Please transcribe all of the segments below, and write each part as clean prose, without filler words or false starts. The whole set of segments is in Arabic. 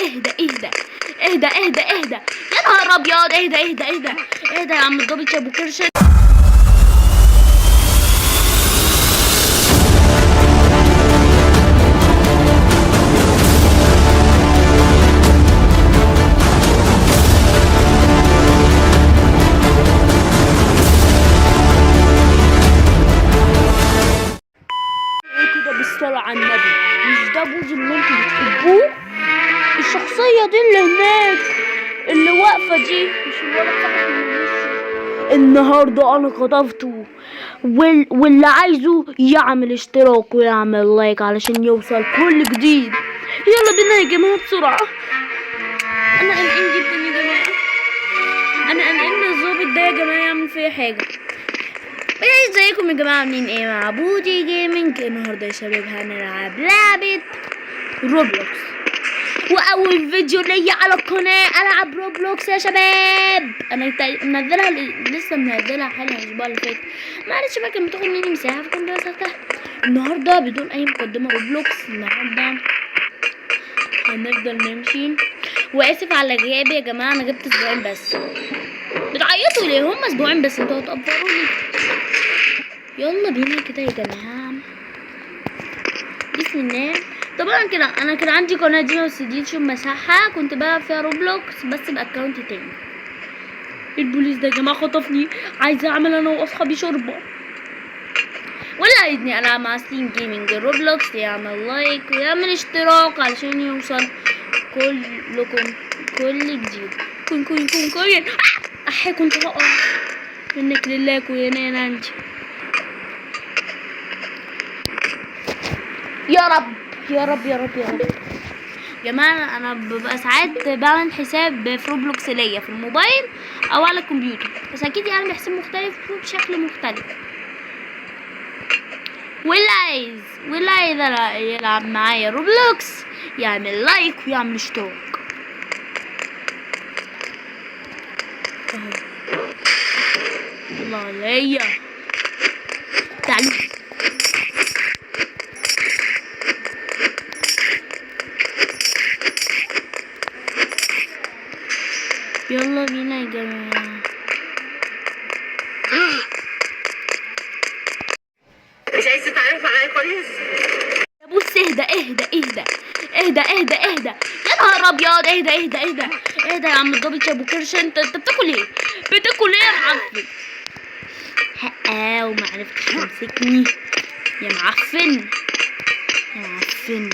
اهدى اهدى اهدى اهدى اهدى يا نهار ابيض، اهدى اهدى اهدى اهدى يا عم الضابط يا ابو كرشه. كده بالصلاة على النبي، مش ده بوز اللي انتوا بتحبوه؟ الشخصية دي اللي هناك اللي واقفة دي مش الولد صاحب المنشي. النهاردة انا خطفته واللي عايزه يعمل اشتراك ويعمل لايك علشان يوصل كل جديد. يلا بينا يا جماعة بسرعة، انا قلقان جدا يا جماعة، انا قلقان الظابط ده يا جماعة يعمل فيا حاجة. ازيكم يا جماعة، عاملين ايه؟ مع بودي جيمنج. النهارده يا شباب هنلعب لعبة روبلوكس، واول فيديو ليا على القناة العب روبلوكس يا شباب. انا منزلها لسه منزلها حالا الاسبوع اللي فات، معلش بقى كانت بتاخد مني مساحة فكنت بسرتها. النهارده بدون اي مقدمة روبلوكس، النهارده هنفضل نمشي. واسف على غيابي يا جماعة، انا جبت اسبوعين بس. بتعيطوا ليه؟ هما اسبوعين بس، انتوا هتقفروا لي. يلا بينا كده يا جماعة، بسم الله. طبعا كده انا كان عندي قناة دي بس دي شو مساحة كنت بلعب فيها روبلوكس بس باكونت تاني. البوليس ده يا جماعة خطفني، عايزة اعمل انا واصحابي شوربة، ولا عايزني العب مع سليم جيمنج روبلوكس. يعمل لايك ويعمل اشتراك علشان يوصل كلكم كل جديد. كون احي كنت هقع منك لله كوينين عندي. يا رب يا رب يا رب يا رب. يا جماعه انا ببقى ساعات بعمل حساب في روبلوكس ليا في الموبايل او على الكمبيوتر، بس اكيد يعني بحساب مختلف وبشكل مختلف. واللي عايز يلعب معايا روبلوكس يعمل لايك ويعمل اشتراك. الله عليا، تعالوا يلا بينا يا جماعة. مش عايز تتعرف عليا كويس؟ بص اهدى اهدى اهدى اهدى اهدى اهدى يا نهار ابيض، اهدى اهدى اهدى اهدى يا عم الضابط يا ابو كرشه. انت بتاكل ايه؟ بتاكل ايه يا معفن؟ ومعرفتش تمسكني يا معفن يا معفن.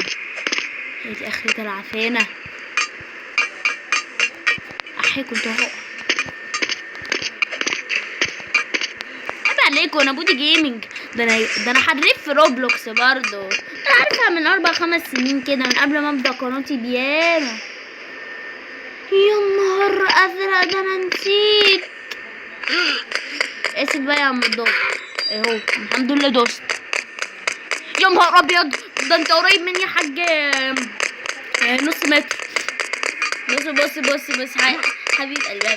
هي دي اخرة العفانة. احي كنت اهو. عيب عليكوا، انا بودي جيمنج. ده انا حريف في روبلوكس برضو، انا عارفها من 4-5 سنين كده، من قبل ما ابدا قناتي بياما. يا نهار ازرق، ده انا نسيت. اسف بقى يا عم الضابط، اهو الحمد لله دوست. يا نهار ابيض، ده انت قريب مني يا حاج نص متر. بص حبيب قلبي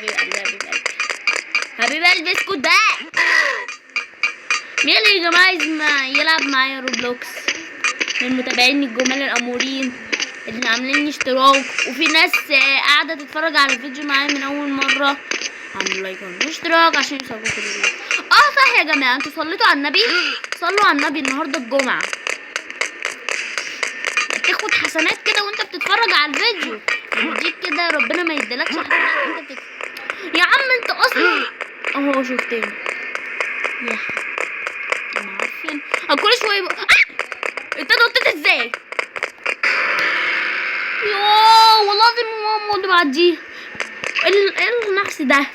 حبيب قلبي اسكت بقى. مين اللي يا جماعه عايز يلعب معايا روبلوكس من المتابعين الجمال الامورين اللي عاملين اشتراك، وفي ناس قاعده تتفرج على الفيديو معايا من اول مره؟ عملوا لايك واشتراك عشان يوصلوا كل جديد. صح يا جماعه، انتوا صليتوا على النبي؟ صلوا على النبي، النهارده الجمعه، تاخد حسنات كده وانت بتتفرج على الفيديو، يديك كده ربنا ما يديلكش حسنات وانت يا عم انت اصلا اهو شفتني يا معفن. كل شويه انت نطيت ازاي؟ يوه والله العظيم ماما اللي بعديه ايه النحس ده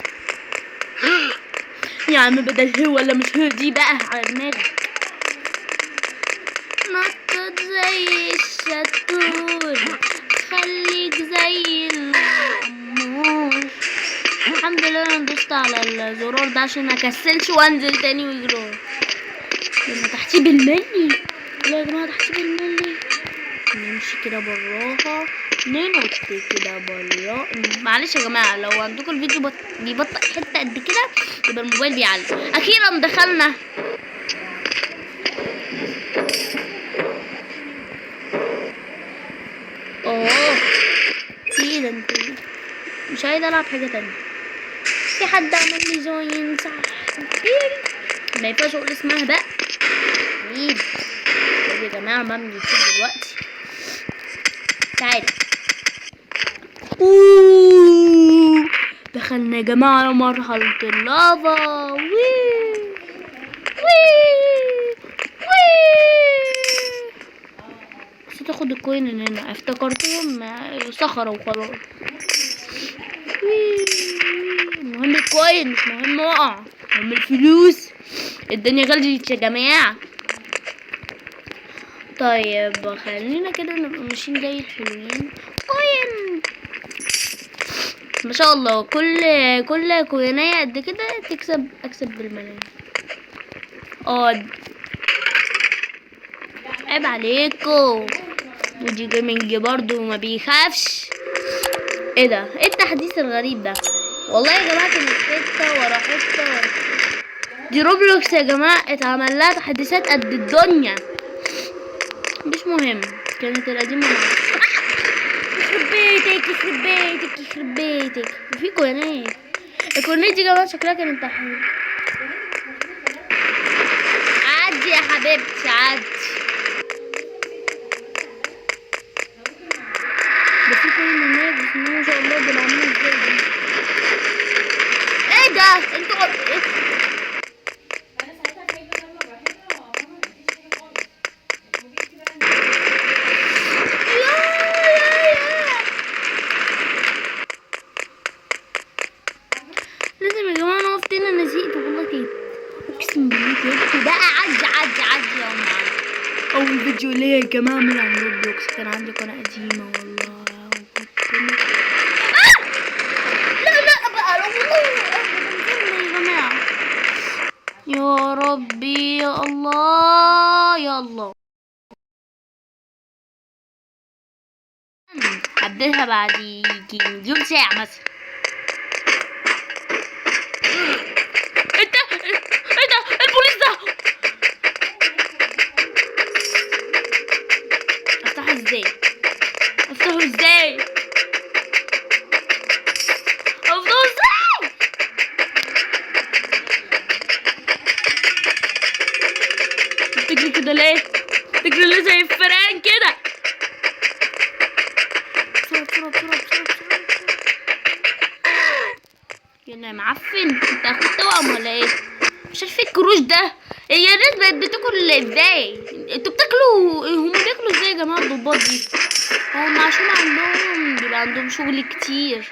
يا عم؟ بدل هو ولا مش هو دي بقى على دماغي. نطت زي الشطور خليك زي الأمور. الحمد لله انا دوست على الزرار ده عشان ما اكسلش وانزل تاني ويجرون. لما تحتيه بالملي، لا يا جماعه تحتيه بالملي. نمشي كده براها، ننط كده برا. معلش يا جماعه لو عندكم الفيديو بيبطئ حته قد كده يبقى الموبايل بيعلق. اخيرا دخلنا. مش عايز العب حاجه تانية. في حد عمل لي جوين صح كتير، ما ينفعش اقول اسمها بقى مين. طب يا جماعه ما من يوتيوب دلوقتي. تعالى. دخلنا يا جماعه على مرحله اللافا. بس تاخد الكوين اللي هنا، افتكرتهم صخره وخلاص. المهم الكوين، مش مهم وقع، المهم الفلوس. الدنيا غليت يا جماعه. طيب خلينا كده نبقى ماشيين زي الحلوين. كوين ما شاء الله، كل كوينية قد كده اكسب بالملايين. عيب عليكم. ودي جيمنج برضو ما بيخافش. ايه ده؟ ايه التحديث الغريب ده؟ والله يا جماعه كانت حته ورا حته ورا. دي روبلوكس يا جماعه اتعمل لها تحديثات قد الدنيا. مش مهم، كانت القديمه يخرب بيتك يخرب بيتك يخرب بيتك. وفي كورنيت، الكورنيت دي يا جماعه شكلها كانت تحديث. عدي يا حبيبتي عدي. ده في كل هناك، بسم الله ما شاء الله. دول عاملين ازاي دي؟ ايه ده؟ انتوا لازم يا جماعه نقف تاني. انا زهقت والله كده، اقسم بالله كده بقى. عدي يا معلم. اول فيديو ليا يا جماعه من على روبلوكس، كان عندي قناه قديمه والله. لا بقى والله يا جماعه. يا ربي يا الله يا الله. هبدلها بعد يجي مليون ساعه مثلا. ايه ده البوليس ده؟ افتحه ازاي؟ بتجري كده ليه؟ بتجري ليه زي الفئران كده؟ بسرعة. يلا معفن، انت اخوك توأم ولا ايه؟ مش عارفه الكروش ده. هي الناس بقت بتاكل ازاي؟ انتوا بتاكلوا، هم بياكلوا ازاي يا جماعه الضباط دي؟ هم عشان بيبقى عندهم شغل كتير.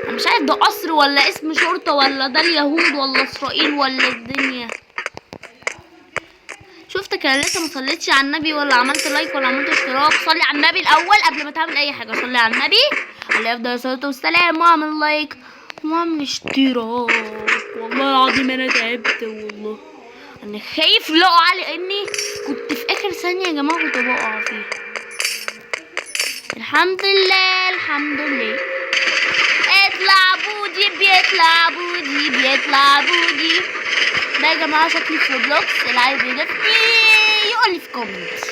انا مش عارف ده قصر ولا اسم شرطه ولا ده اليهود ولا اسرائيل ولا الدنيا. شفتك انا لسه ما صليتش على النبي ولا عملت لايك ولا عملت اشتراك. صلي على النبي الاول قبل ما تعمل اي حاجه. صلي على النبي عليه افضل الصلاه والسلام، واعمل لايك واعمل اشتراك. والله العظيم انا تعبت والله. انا خايف لقوا على اني كنت في اخر ثانيه يا جماعه كنت بقع فيها. الحمد لله الحمد لله. اطلع بودي بيطلع بودي. ده يا جماعه شكلي في روبلوكس. اللي عايز يضيفني يقول لي في كومنت.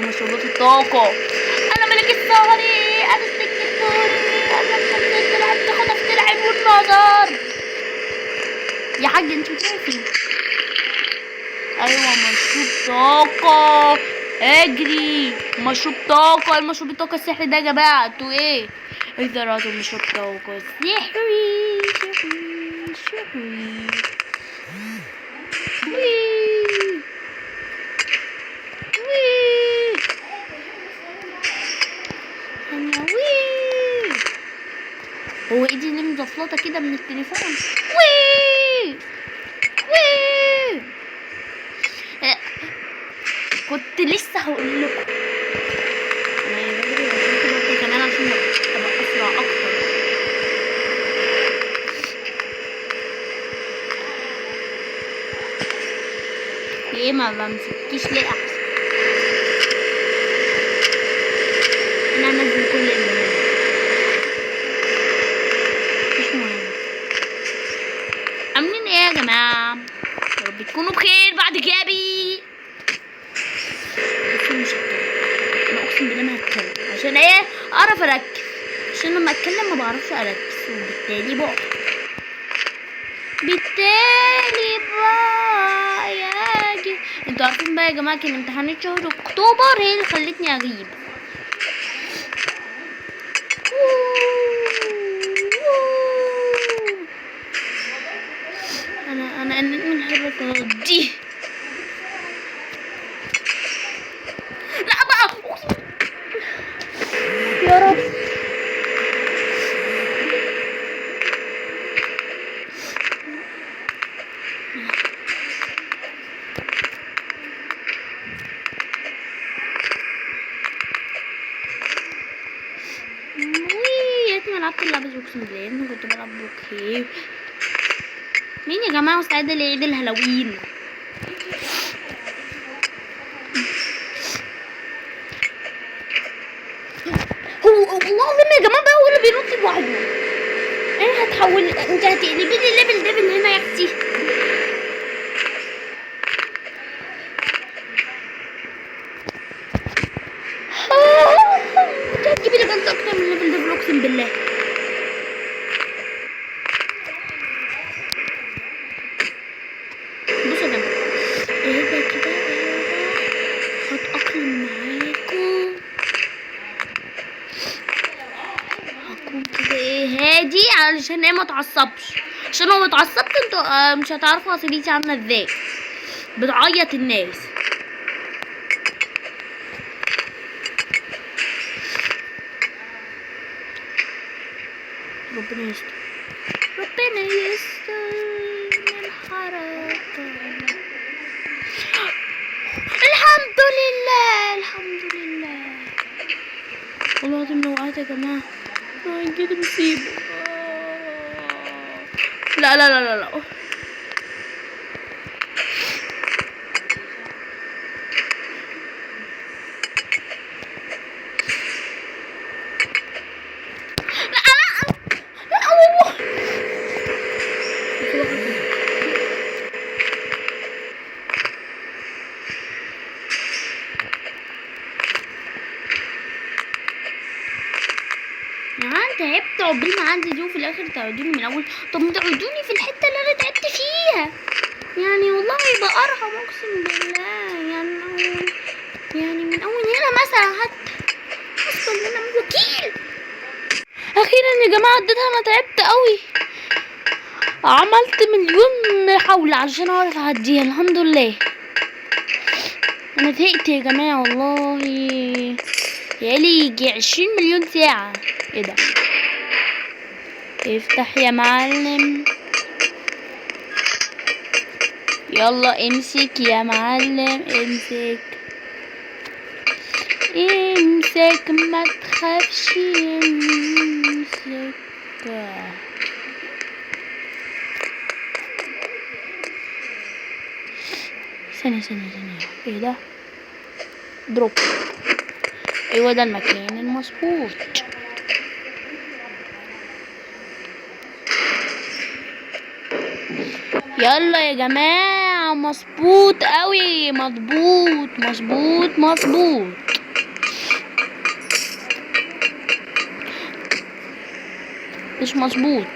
مشروبات الطاقه. انا ملك السهري، انا السجن السهري، انا بتلعب تاخدها في العين والنظر. يا حاج انت بتروحي فين؟ ايوه مشروب طاقه، اجري. مشروب طاقه، المشروب الطاقه السحري ده يا جماعه. انتوا ايه؟ اذا مشروب طاقه سحري هو ايه دي اللي مزفلطه كده من التليفون؟ كنت لسه هقول لكم انا بجري كمان عشان ابقى اسرع اكتر. ليه ما بمسكيش ليه احسن؟ انا انزل كل اللي مش مهم. عاملين ايه يا جماعه؟ يا رب تكونوا بخير بعد جابي. بس مش هتكلم، انا اقسم بالله ما هتكلم. عشان ايه؟ اعرف اركز، عشان لما اتكلم ما بعرفش اركز، وبالتالي بقى ياجي. انتوا عارفين بقى يا جماعه كان امتحانات شهر اكتوبر هي اللي خلتني اغيب. انا من الحركات دي. لا بقى يا رب. يا ريتني ما لعبت اللعبة دي، اقسم بالله انا كنت بلعب بوكي. مين يا جماعة مستعد لعيد الهالوين؟ هو والله العظيم يا جماعة بقى هو اللي بينط لوحده. انا هتحول، انت هتقلبي لي ليفل ديفل هنا يا اختي. انت هتجيبي لي بنت اكتر من ليفل ديفل اقسم بالله. بصوا يا جماعة اهدى كده، هتأقلم معاكم. هكون كده هادي علشان ايه ما اتعصبش، عشان لو اتعصبت انتوا مش هتعرفوا عصبيتي عامله ازاي، بتعيط الناس. ربنا يستر، ربنا يستر من الحركة. الحمد لله الحمد لله. والله العظيم لو وقعت يا جماعة كده مصيبة. لا لا لا لا لا. تعبت عقبال ما عندي دي، وفي الاخر تعودوني من الاول. طب ما تعودوني في الحته اللي انا تعبت فيها يعني، والله يبقى ارحم اقسم بالله. يعني من اول هنا مثلا حتى اصلا انا وكيل. اخيرا يا جماعه اديتها، انا تعبت قوي، عملت مليون محاولة عشان اعرف اعديها. الحمد لله. انا زهقت يا جماعة والله، بقالي يجي 20 مليون ساعة. ايه ده؟ افتح يا معلم، يلا امسك يا معلم، امسك امسك ما تخافش، امسك. ثانية ايه ده؟ دروب. ايوه ده المكان المظبوط. يلا يا جماعة، مظبوط قوي، مظبوط مظبوط مظبوط. مش مظبوط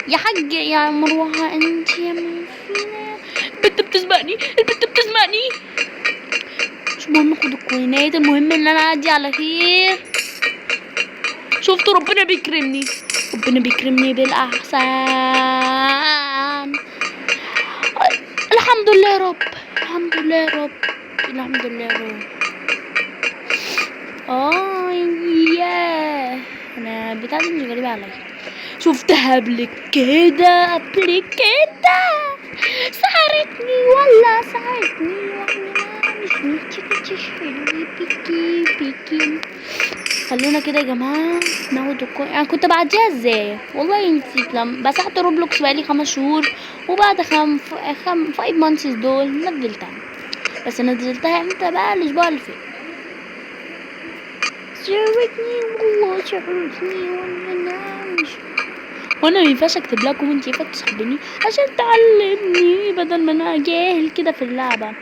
يا حاج يا مروحة، انت يا مفينة. البت بتسبقني، مش مهم خد الكوينات، المهم ان انا اعدي على خير. شفتوا ربنا بيكرمني بالاحسن. الحمد لله يا رب، الحمد لله يا رب. ياه، انا بتاع دي مش غريبة عليا، شفتها قبل كده سحرتني ولا مش بيكي. خلونا كده يا جماعة ناخد يعني كنت بعديها ازاي والله نسيت. لما مسحت روبلوكس بقالي 5 شهور، وبعد 5 مانثs دول نزلتها. بس نزلتها امتى بقى؟ الاسبوع اللي فات. شعرتني وانا مينفعش اكتب لها كومنت، ينفع تصاحبني عشان تعلمني بدل ما انا جاهل كده في اللعبة.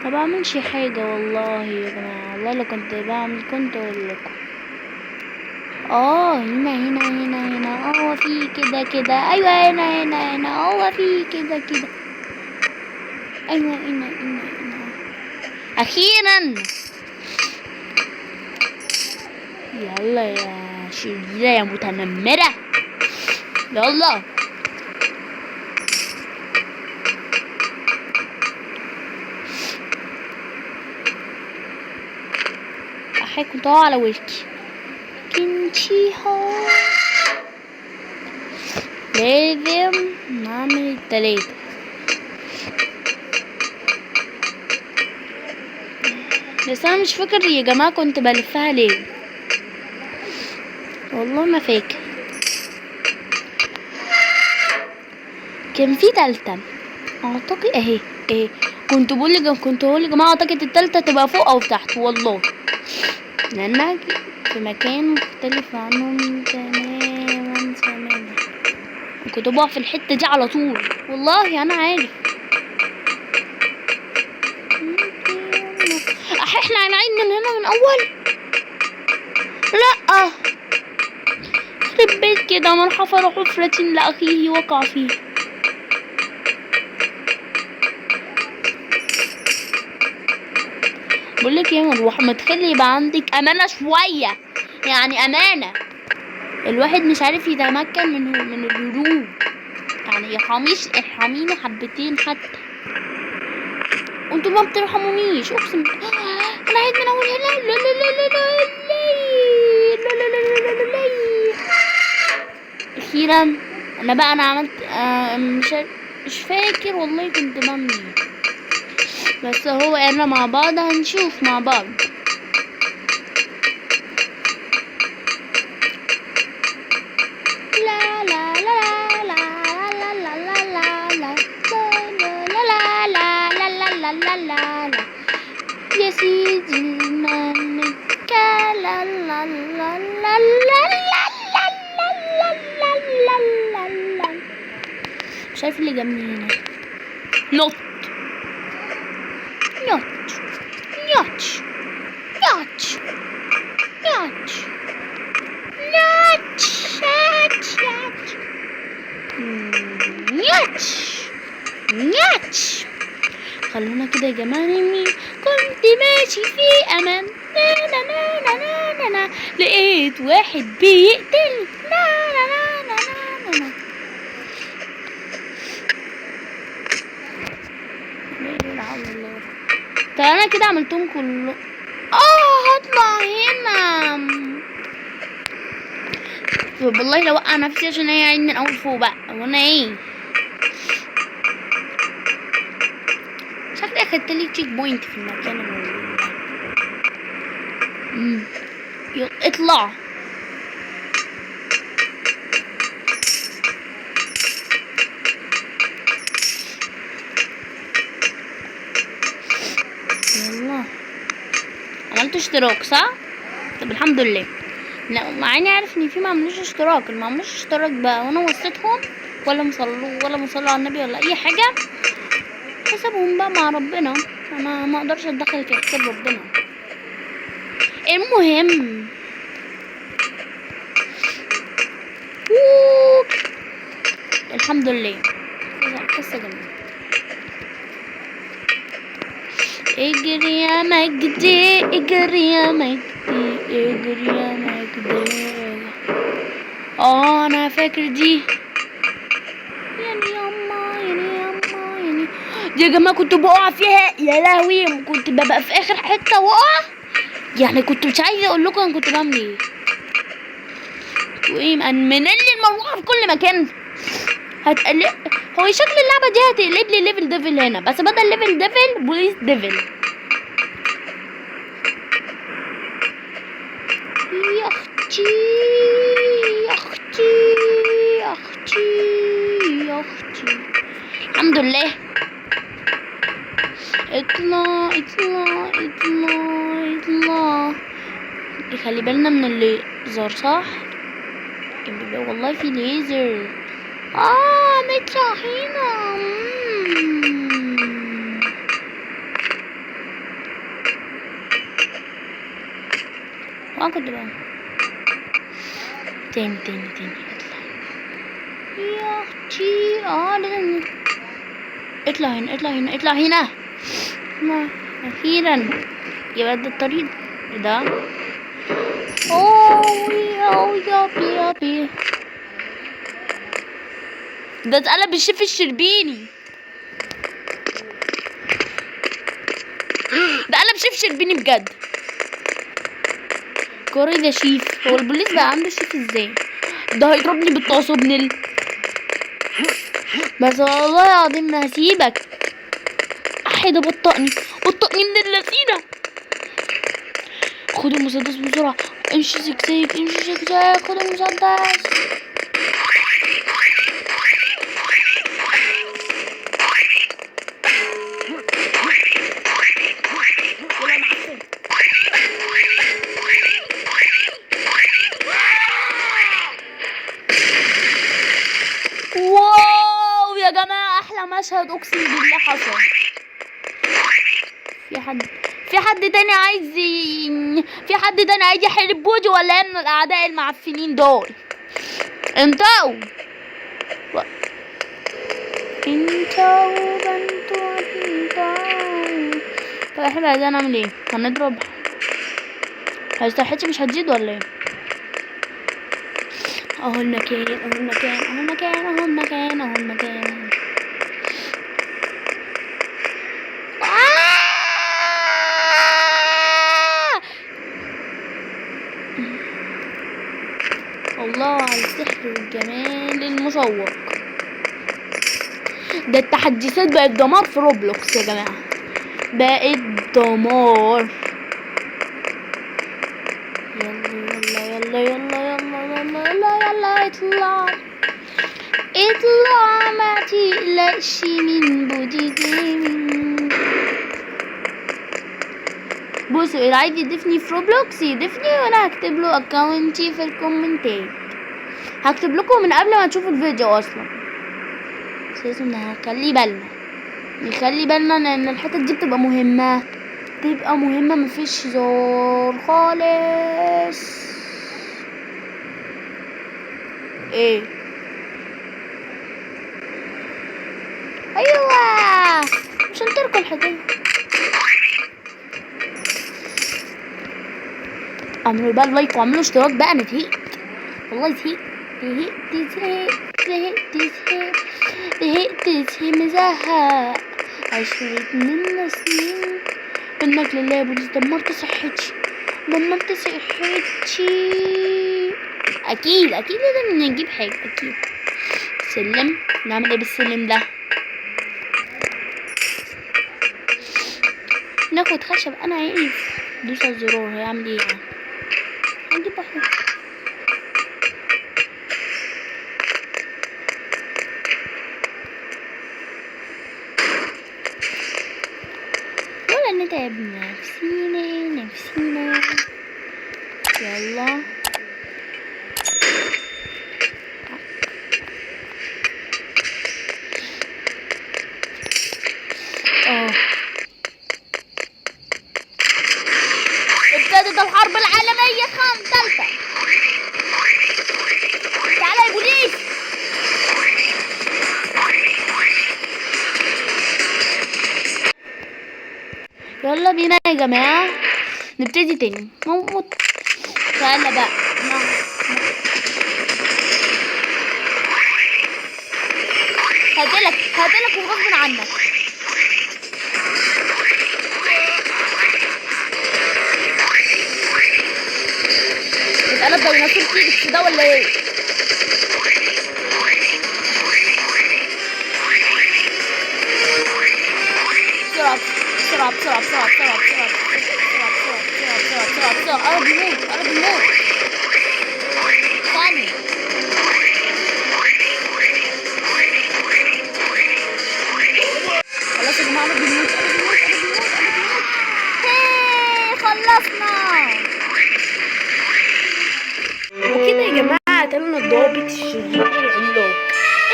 ما بعملش حاجة والله يا جماعة، والله لو كنت بعمل كنت اقول لكم. هنا هو في كده ايوه هنا هو في كده ايوه هنا اخيرا. يلا يا شريرة يا متنمرة، يلا. احي كنت على وشكي كنتي هو. لازم نعمل 3. بس انا مش فاكر يا جماعة كنت بلفها ليه، والله ما فاكر. كان في 3 اعتقد اهي. كنت بقول يا جماعة اعتقد التالتة تبقى فوق او تحت والله، لانها في مكان مختلف عنهم تماما. كنت بقع في الحتة دي على طول والله انا عارف. احنا هنعيد من هنا من اول. لا خرب بيت كده، من حفر حفرة لاخيه وقع فيه. بقولك يا مروح ما تخلي يبقى عندك امانة شوية، يعني امانة. الواحد مش عارف يتمكن من الهروب، يعني ارحميني حبتين حتى، انتوا ما بترحمونيش اقسم. انا عايز من اول هنا. لا لا لا لا لا لا لا لا لا. اخيرا انا عملت مش فاكر والله كنت بعمل ايه، بس هو انا مع بعض هنشوف مع بعض. لا لا لا لا لا لا لا لا لا لا لا لا لا لا يا سيدي الملك. لا لا لا لا لا. شايف اللي جنبي هنا؟ نط نط نط نط نط نط نط نط. خلونا كده يا جماعة نمي. كنت ماشي في امان نا نا نا نا نا نا. لقيت واحد بيقتل نا نا نا نا نا نا. طب انا كده عملتهم كله. هطلع هنا. والله لو وقع نفسي عشان هي عيد من اول فوق بقى. وانا ايه شكلي اخدت لي تشيك بوينت في المكان يلا اطلع. يلا عملت اشتراك صح؟ طب الحمد لله. لا مع اني عارف ان في ما عملوش اشتراك، اللي ما عملوش اشتراك بقى وانا وصيتهم ولا مصلوا على النبي ولا اي حاجه، حسابهم بقى مع ربنا. انا ما اقدرش اتدخل في حساب ربنا. المهم الحمد لله. قصه جميله. اجري يا مجدي اجري يا مجدي اجري يا مجدي. انا فاكر دي. يعني دي يا جماعه كنت بقع فيها يا لهوي. كنت ببقى في اخر حته وقع، يعني كنت مش عايزه اقول لكم انا كنت بعمل ايه. وايه مأمنين لي المروحه في كل مكان. هو شكل اللعبه دي هتقلب لي ليفل ديفل هنا، بس بدل ليفل ديفل بوليس ديفل. يا اختي يا اختي يا اختي يا اختي. الحمد لله. اطلع اطلع اطلع اطلع. خلي بالنا من الليزر صح؟ والله في ليزر. نطلع هنا. كنت بقى تاني يا اختي اطلع هنا اخيرا يبقى ده الطريق ده. يابي ده اتقلب الشيف الشربيني. ده قلب شيف شربيني بجد. كوري ده شيف. هو البوليس بقى عنده شيف ازاي؟ ده هيضربني بالطاسه بس والله العظيم ما هسيبك. ده بطئني من اللذينه. خد المسدس بسرعه. امشي زجزاج خد المسدس. واو يا جماعة احلى مشهد اقسم بالله حصل. في حد تاني عايز يحارب بودي ولا ايه من الاعداء المعفنين دول؟ انتوا طب احنا عايزين نعمل ايه؟ هنضرب هيستحيل مش هتزيد ولا ايه؟ اهو المكان. الله على السحر والجمال المشوق. ده التحديثات بقت دمار في روبلوكس يا جماعة. بقت دمار. يلا اطلع ما تقلقش من بودي جيمنج. بصوا اللي عايز يضيفني في روبلوكس يضيفني وانا هكتب له اكونتي في الكومنتات. هكتب لكم من قبل ما تشوفوا الفيديو اصلا. بس لازم نخلي بالنا ان الحتت دي بتبقى مهمة مفيش هزار خالص. ايه ايوه عشان تركوا الحاجات. اعملوا بقى لايك واعملوا اشتراك بقى. انا زهقت والله زهقت مزهق. 20 سنين منك لله يا بوليس. دمرت صحتي. اكيد لازم نجيب حاجه اكيد. سلم. نعمل ايه بالسلم ده؟ ناخد خشب. انا عايز دوس الزرار هيعمل ايه؟ هنجيب واحد. ولا نتعب نفسينا. يلا ابتدت الحرب العالمية الثالثة. تعالى يا بوليس. يلا بينا يا جماعة نبتدي تاني. تعالى بقى. هقتلك وغصب عنك. اتقلب ديناصور تيجي ده ولا ايه؟ بسرعة. قرب يموت. ثاني. خلاص يا جماعة قرب يموت. خلصنا. وكده يا جماعة قتلنا الضابط الشرير العملاق.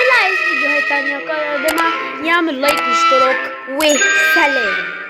اللي عايز فيديوهات تانية قادمة يعمل لايك واشتراك وسلام.